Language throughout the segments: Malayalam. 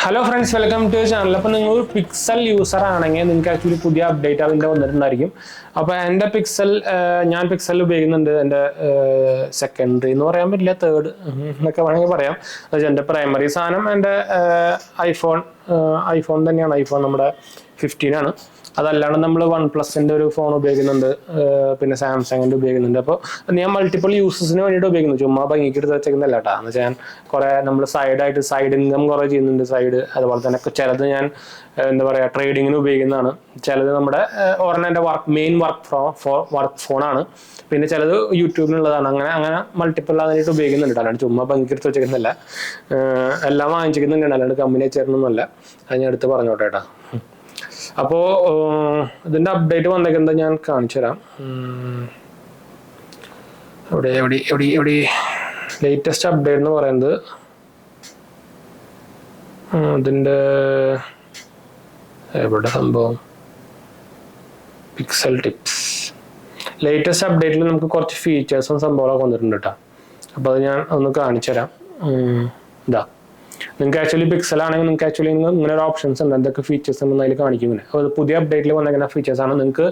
Hello friends, welcome to channel. അപ്പോൾ നിങ്ങൾ പിക്സൽ യൂസർ ആണെങ്കിൽ നിങ്ങൾക്ക് ആക്ച്വലി പുതിയ അപ്ഡേറ്റ് അതിൻ്റെ വന്നിട്ടുണ്ടായിരിക്കും. അപ്പോൾ എൻ്റെ ഞാൻ പിക്സൽ ഉപയോഗിക്കുന്നുണ്ട്. എൻ്റെ സെക്കൻഡറി എന്ന് പറയാൻ പറ്റില്ല, തേർഡ് എന്നൊക്കെ വേണമെങ്കിൽ പറയാം. എൻ്റെ പ്രൈമറി സാധനം എൻ്റെ ഐഫോൺ തന്നെയാണ്. ഐഫോൺ നമ്മുടെ 15 ആണ്. അതല്ലാണ്ട് നമ്മൾ OnePlusന്റെ ഒരു ഫോൺ ഉപയോഗിക്കുന്നുണ്ട്, പിന്നെ സാംസങ്ങിൻ്റെ ഉപയോഗിക്കുന്നുണ്ട്. അപ്പോൾ ഞാൻ മൾട്ടിപ്പിൾ യൂസസിന് വേണ്ടിയിട്ട് ഉപയോഗിക്കുന്നു, ചുമ്മാ ഭംഗിക്ക് എടുത്ത് വെച്ചേക്കുന്നില്ല കേട്ടോ. എന്ന് വെച്ചാൽ ഞാൻ കുറേ നമ്മൾ സൈഡ് ഇൻകം കുറേ ചെയ്യുന്നുണ്ട്. അതുപോലെ തന്നെ ചിലത് ഞാൻ എന്താ പറയുക ട്രേഡിങ്ങിന് ഉപയോഗിക്കുന്നതാണ്. ചിലത് നമ്മുടെ എൻ്റെ മെയിൻ വർക്ക് ഫോണാണ്. പിന്നെ ചിലത് യൂട്യൂബിനുള്ളതാണ്. അങ്ങനെ മൾട്ടിപ്പിൾ അതിനായിട്ട് ഉപയോഗിക്കുന്നുണ്ട്. അല്ലാണ്ട് ചുമ്മാ ഭംഗിക്ക് എടുത്ത് വെച്ചേക്കുന്നില്ല, എല്ലാം വാങ്ങിച്ചിരിക്കുന്നുണ്ട്. അല്ലാണ്ട് കമ്പനി ചേർന്നൊന്നുമല്ല. അത് ഞാൻ എടുത്ത് പറഞ്ഞോട്ടെ കേട്ടോ. അപ്പോൾ ഇതിൻ്റെ അപ്ഡേറ്റ് വന്നേക്കുന്നത് ഞാൻ കാണിച്ചു തരാം. എവിടെ ലേറ്റസ്റ്റ് അപ്ഡേറ്റ് എന്ന് പറയുന്നത് ഇതിൻ്റെ എവിടെ സംഭവം പിക്സൽ ടിപ്സ്. ലേറ്റസ്റ്റ് അപ്ഡേറ്റിൽ നമുക്ക് കുറച്ച് ഫീച്ചേഴ്സും സംഭവങ്ങളൊക്കെ വന്നിട്ടുണ്ട് കേട്ടോ. അപ്പോൾ അത് ഞാൻ ഒന്ന് കാണിച്ചു തരാം. ഇതാ, നിങ്ങൾക്ക് ആക്ച്വലി പിക്സൽ ആണെങ്കിൽ നിങ്ങൾക്ക് ആക്ച്വലി ഇങ്ങനെ ഒരു ഓപ്ഷൻസ് ഉണ്ട്. എന്തൊക്കെ ഫീച്ചേഴ്സ് ഉണ്ടെന്ന് അതിൽ കാണിക്കും. ഇങ്ങനെ അത് പുതിയ അപ്ഡേറ്റിൽ വന്നിരിക്കുന്ന ഫീച്ചേഴ്സാണ്. നിങ്ങൾക്ക്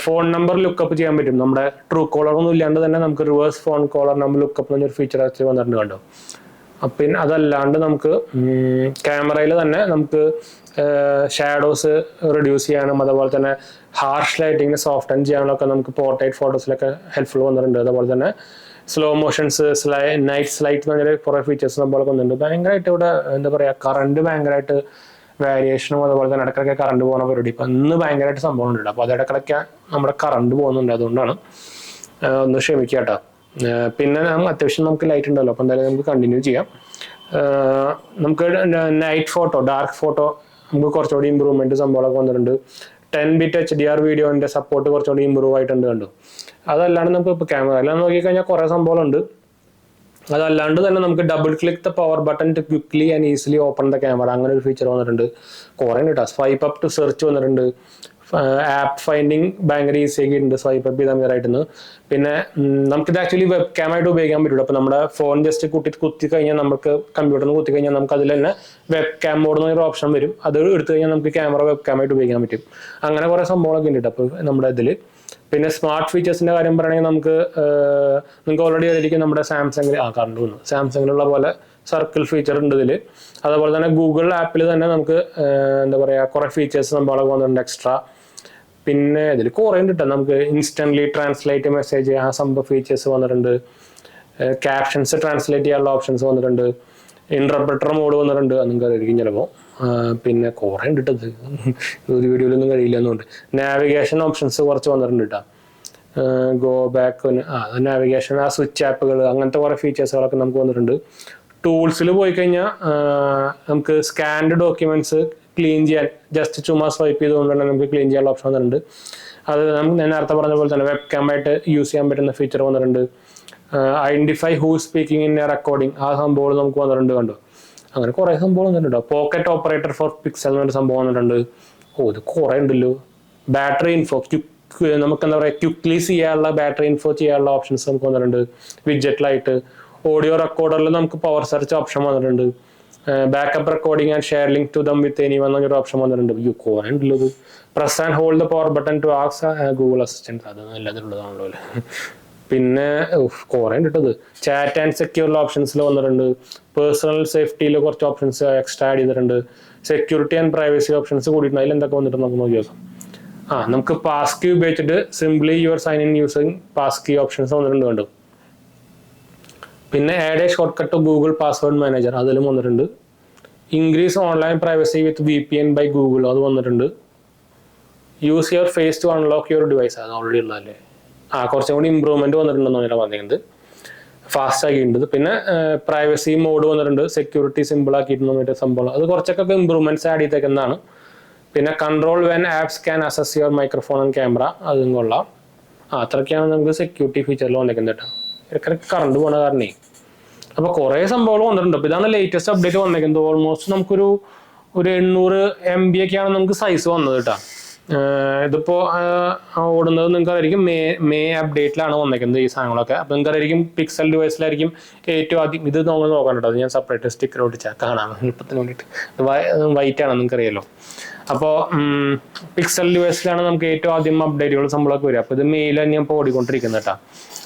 ഫോൺ നമ്പർ ലുക്കപ്പ് ചെയ്യാൻ പറ്റും. നമ്മുടെ ട്രൂ കോളർ ഒന്നും ഇല്ലാണ്ട് തന്നെ നമുക്ക് reverse phone caller number lookup എന്നൊരു ഫീച്ചർ ആക്ച്വലി വന്നിട്ടുണ്ട് കണ്ടോ. പിന്നെ അതല്ലാണ്ട് നമുക്ക് ക്യാമറയിൽ തന്നെ നമുക്ക് ഷാഡോസ് റിഡ്യൂസ് ചെയ്യാനും അതുപോലെ തന്നെ ഹാർഷ് ലൈറ്റിങ്ങിന് സോഫ്റ്റ് ആൻഡ് ചെയ്യാനൊക്കെ നമുക്ക് പോർട്രേറ്റ് ഫോട്ടോസിലൊക്കെ ഹെൽപ്ഫുൾ വന്നിട്ടുണ്ട്. അതുപോലെ തന്നെ സ്ലോ മോഷൻസ്, നൈറ്റ് സ്ലൈറ്റ് എന്ന് പറഞ്ഞാൽ കുറേ ഫീച്ചേഴ്സ് നമ്മളൊക്കെ വന്നിട്ടുണ്ട്. ഭയങ്കരമായിട്ട് ഇവിടെ എന്താ പറയുക കറണ്ട് ഭയങ്കരമായിട്ട് വേരിയേഷനും അതുപോലെ തന്നെ ഇടയ്ക്കൊക്കെ കറണ്ട് പോകുന്ന പരിപാടി ഇപ്പം ഇന്ന് ഭയങ്കരമായിട്ട് സംഭവം ഉണ്ട്. അപ്പോൾ അത് ഇടയ്ക്കിടയ്ക്ക് നമ്മുടെ കറണ്ട് പോകുന്നുണ്ട്. അതുകൊണ്ടാണ് ഒന്ന് ക്ഷമിക്കുക കേട്ടോ. പിന്നെ അത്യാവശ്യം നമുക്ക് ലൈറ്റ് ഉണ്ടല്ലോ, അപ്പോൾ എന്തായാലും നമുക്ക് കണ്ടിന്യൂ ചെയ്യാം. നമുക്ക് നൈറ്റ് ഫോട്ടോ, ഡാർക്ക് ഫോട്ടോ നമുക്ക് കുറച്ചുകൂടി ഇമ്പ്രൂവ്മെൻറ്റ് സംഭവങ്ങളൊക്കെ വന്നിട്ടുണ്ട്. 10-bit HDR വീഡിയോൻ്റെ സപ്പോർട്ട് കുറച്ചുകൂടി ഇമ്പ്രൂവ് ആയിട്ടുണ്ട് കണ്ടു. അതല്ലാണ്ട് നമുക്ക് ഇപ്പോൾ ക്യാമറ എല്ലാം നോക്കിക്കഴിഞ്ഞാൽ കുറേ സംഭവങ്ങളുണ്ട്. അതല്ലാണ്ട് തന്നെ നമുക്ക് double click the power button to quickly and easily open the camera, അങ്ങനെ ഒരു ഫീച്ചർ വന്നിട്ടുണ്ട്. കുറേ ഉണ്ട് കേട്ടോ. സ്വൈപ്പ് അപ്പ് ടു സെർച്ച് വന്നിട്ടുണ്ട്. ആപ്പ് ഫൈൻഡിങ് ഭയങ്കര ഈസി ആക്കിയിട്ടുണ്ട് സ്വൈപ്പ് അപ്പ് ചെയ്താൽ നേരായിട്ടുണ്ട്. പിന്നെ നമുക്കിത് ആക്ച്വലി വെബ് ക്യാമായിട്ട് ഉപയോഗിക്കാൻ പറ്റുള്ളൂ. അപ്പോൾ നമ്മുടെ ഫോൺ ജസ്റ്റ് കുത്തി കഴിഞ്ഞാൽ നമുക്ക് കമ്പ്യൂട്ടറിന് കുത്തി കഴിഞ്ഞാൽ നമുക്ക് അതിൽ തന്നെ വെബ് ക്യാം മോഡ് എന്നൊരു ഓപ്ഷൻ വരും. അത് എടുത്തു കഴിഞ്ഞാൽ നമുക്ക് ക്യാമറ വെബ് ക്യാമായിട്ട് ഉപയോഗിക്കാൻ പറ്റും. അങ്ങനെ കുറേ സംഭവങ്ങളൊക്കെ ഉണ്ട് അപ്പോൾ നമ്മുടെ ഇതിൽ. പിന്നെ സ്മാർട്ട് ഫീച്ചേഴ്സിൻ്റെ കാര്യം പറയുകയാണെങ്കിൽ നിങ്ങൾക്ക് ഓൾറെഡി ആയിരിക്കും നമ്മുടെ സാംസങ്ങിലുള്ള പോലെ സർക്കിൾ ഫീച്ചർ ഉണ്ട് ഇതിൽ. അതുപോലെ തന്നെ ഗൂഗിൾ ആപ്പിൽ തന്നെ നമുക്ക് എന്താ പറയുക കുറേ ഫീച്ചേഴ്സ് സംഭവങ്ങളൊക്കെ വന്നിട്ടുണ്ട് എക്സ്ട്രാ. പിന്നെ ഇതിൽ കുറേ ഉണ്ട് കേട്ടോ. നമുക്ക് ഇൻസ്റ്റൻ്റ്ലി ട്രാൻസ്ലേറ്റ് മെസ്സേജ് ആ സംഭവ ഫീച്ചേഴ്സ് വന്നിട്ടുണ്ട്. ക്യാപ്ഷൻസ് ട്രാൻസ്ലേറ്റ് ചെയ്യാനുള്ള ഓപ്ഷൻസ് വന്നിട്ടുണ്ട്. ഇൻറ്റർപ്രറ്റർ മോഡ് വന്നിട്ടുണ്ട്, അത് നിങ്ങൾക്ക് അറിയായിരിക്കും ചിലപ്പോൾ. പിന്നെ കുറേ ഉണ്ട് കേട്ടത്, ഒരു വീഡിയോയിലൊന്നും കഴിയില്ല എന്നുണ്ട്. നാവിഗേഷൻ ഓപ്ഷൻസ് കുറച്ച് വന്നിട്ടുണ്ട് കേട്ടോ. ഗോ ബാക്ക്, നാവിഗേഷൻ, ആ സ്വിച്ച് ആപ്പുകൾ, അങ്ങനത്തെ കുറേ ഫീച്ചേഴ്സുകളൊക്കെ നമുക്ക് വന്നിട്ടുണ്ട്. ടൂൾസിൽ പോയി കഴിഞ്ഞാൽ നമുക്ക് സ്കാൻഡ് ഡോക്യുമെന്റ്സ് ക്ലീൻ ചെയ്യാൻ ജസ്റ്റ് ചുമ്മാ സ്വൈപ്പ് ചെയ്തുകൊണ്ട് തന്നെ നമുക്ക് ക്ലീൻ ചെയ്യാനുള്ള ഓപ്ഷൻ വന്നിട്ടുണ്ട്. അത് ഞാൻ നേരത്തെ പറഞ്ഞ പോലെ തന്നെ വെബ് ക്യാമായിട്ട് യൂസ് ചെയ്യാൻ പറ്റുന്ന ഫീച്ചർ വന്നിട്ടുണ്ട്. Identify who speaking in A recording, ആ സംഭവം നമുക്ക് വന്നിട്ടുണ്ട് കണ്ടു. അങ്ങനെ കുറേ സംഭവം വന്നിട്ടുണ്ടോ. പോക്കറ്റ് ഓപ്പറേറ്റർ ഫോർ പിക്സൽ എന്നൊരു സംഭവം വന്നിട്ടുണ്ട്. ഇത് കുറേ ഉണ്ടല്ലോ. ബാറ്ററി ഇൻഫോ, നമുക്ക് എന്താ പറയുക ക്വിക്ലി ചെയ്യാനുള്ള ബാറ്ററി ഇൻഫോ ചെയ്യാനുള്ള ഓപ്ഷൻസ് നമുക്ക് വന്നിട്ടുണ്ട്. വിഡ്ജറ്റിലായിട്ട് ഓഡിയോ റെക്കോർഡറിൽ നമുക്ക് പവർ സെർച്ച് ഓപ്ഷൻ വന്നിട്ടുണ്ട്. Backup recording and share link to them with anyone എന്നൊരു ഓപ്ഷൻ വന്നിട്ടുണ്ട്. കുറേ ഉണ്ടല്ലോ. Press and hold the power button to ask Google Assistant, അത് നല്ലതുള്ളതാണല്ലോ അല്ലേ. പിന്നെ കുറേ കിട്ടത്. ചാറ്റ് ആൻഡ് സെക്യൂർ ഓപ്ഷൻസിൽ വന്നിട്ടുണ്ട്. പേഴ്സണൽ സേഫ്റ്റിയിൽ കുറച്ച് ഓപ്ഷൻസ് എക്സ്ട്രാ ആഡ് ചെയ്തിട്ടുണ്ട്. സെക്യൂരിറ്റി ആൻഡ് പ്രൈവസി ഓപ്ഷൻസ് കൂടിയിട്ടുണ്ട്. അതിൽ എന്തൊക്കെ വന്നിട്ട് നമുക്ക് നോക്കി നോക്കാം. നമുക്ക് പാസ് കീ ഉപയോഗിച്ചിട്ട് simply your sign in using pass key options വന്നിട്ടുണ്ട് കണ്ടു. പിന്നെ add a shortcut to Google password manager, അതിലും വന്നിട്ടുണ്ട്. Increase online privacy with VPN by Google, അത് വന്നിട്ടുണ്ട്. Use your face to unlock your device, അത് ഓൾറെഡി ഉള്ളതല്ലേ. കുറച്ചും കൂടി ഇമ്പ്രൂവ്മെന്റ് വന്നിട്ടുണ്ടെന്ന് ഞാൻ പറഞ്ഞിട്ടുണ്ട്. ഫാസ്റ്റ് ആക്കിയിട്ടുണ്ട്. പിന്നെ പ്രൈവസി മോഡ് വന്നിട്ടുണ്ട്. സെക്യൂരിറ്റി സിമ്പിൾ ആക്കിയിട്ടുണ്ട് സംഭവം. അത് കുറച്ചൊക്കെ ഇമ്പ്രൂവ്മെന്റ്സ് ആഡ് ചെയ്തേക്കുന്നതാണ്. പിന്നെ control when apps can access your microphone and camera, അതും കൊള്ളാം. അത്രയ്ക്കാണ് നമുക്ക് സെക്യൂരിറ്റി ഫീച്ചറിൽ വന്നേക്കുന്നത് കേട്ടോ. ഇടയ്ക്കിടയ്ക്ക് കറണ്ട് പോണ കാരണേ. അപ്പോൾ കുറേ സംഭവങ്ങൾ വന്നിട്ടുണ്ട്. അപ്പോൾ ഇതാണ് ലേറ്റസ്റ്റ് അപ്ഡേറ്റ് വന്നേക്കുന്നത്. ഓൾമോസ്റ്റ് നമുക്കൊരു 800 MB ഒക്കെയാണ് നമുക്ക് സൈസ് വന്നത് കേട്ടോ. ഇതിപ്പോൾ ഓടുന്നത് നിങ്ങൾക്ക് അറിയായിരിക്കും മേ അപ്ഡേറ്റിലാണ് വന്നേക്കുന്നത് ഈ സാധനങ്ങളൊക്കെ. അപ്പോൾ നിങ്ങൾക്ക് അറിയായിരിക്കും പിക്സൽ ഡിവൈസിലായിരിക്കും ഏറ്റവും ആദ്യം ഇത് നമ്മൾ നോക്കാൻ കേട്ടോ. അത് ഞാൻ സെപ്പറേറ്റ് സ്റ്റിക്കർ ഒട്ടിച്ചാൽ കാണാം എളുപ്പത്തിന് വേണ്ടിയിട്ട്. വൈറ്റ് ആണ് നിങ്ങൾക്ക് അറിയാലോ. അപ്പോൾ പിക്സൽ ഡിവൈസിലാണ് നമുക്ക് ഏറ്റവും ആദ്യം അപ്ഡേറ്റുകൾ സംഭവമൊക്കെ വരിക. അപ്പോൾ ഇത് മെയിൽ തന്നെ ഇപ്പോൾ ഓടിക്കൊണ്ടിരിക്കുന്നത് കേട്ടോ.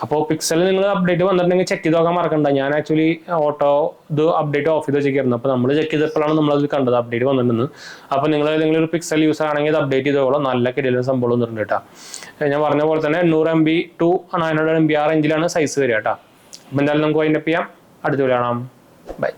അപ്പോൾ പിക്സൽ നിങ്ങൾ അപ്ഡേറ്റ് വന്നിട്ടുണ്ടെങ്കിൽ ചെക്ക് ചെയ്ത് നോക്കാൻ മറക്കണ്ട. ഞാൻ ആക്ച്വലി ഇത് അപ്ഡേറ്റ് ഓഫ് ചെയ്ത് വെച്ചിരിക്കുന്നു. അപ്പോൾ നമ്മൾ ചെക്ക് ചെയ്തപ്പോഴാണ് നമ്മളത് കണ്ടത് അപ്ഡേറ്റ് വന്നിട്ടുണ്ടെന്ന്. അപ്പോൾ നിങ്ങളൊരു പിക്സൽ യൂസ് ആണെങ്കിൽ ഇത് അപ്ഡേറ്റ് ചെയ്തോളൂ. നല്ല കിടിലൻ സംഭവം വന്നിട്ടുണ്ട് കേട്ടോ. ഞാൻ പറഞ്ഞ പോലെ തന്നെ 800 MB to 900 MB ആ റേഞ്ചിലാണ് സൈസ് വരിക കേട്ടോ. അപ്പോൾ എന്തായാലും നമുക്ക് വൈൻഡപ്പ് ചെയ്യാം. അടുത്ത കാണാം. ബൈ.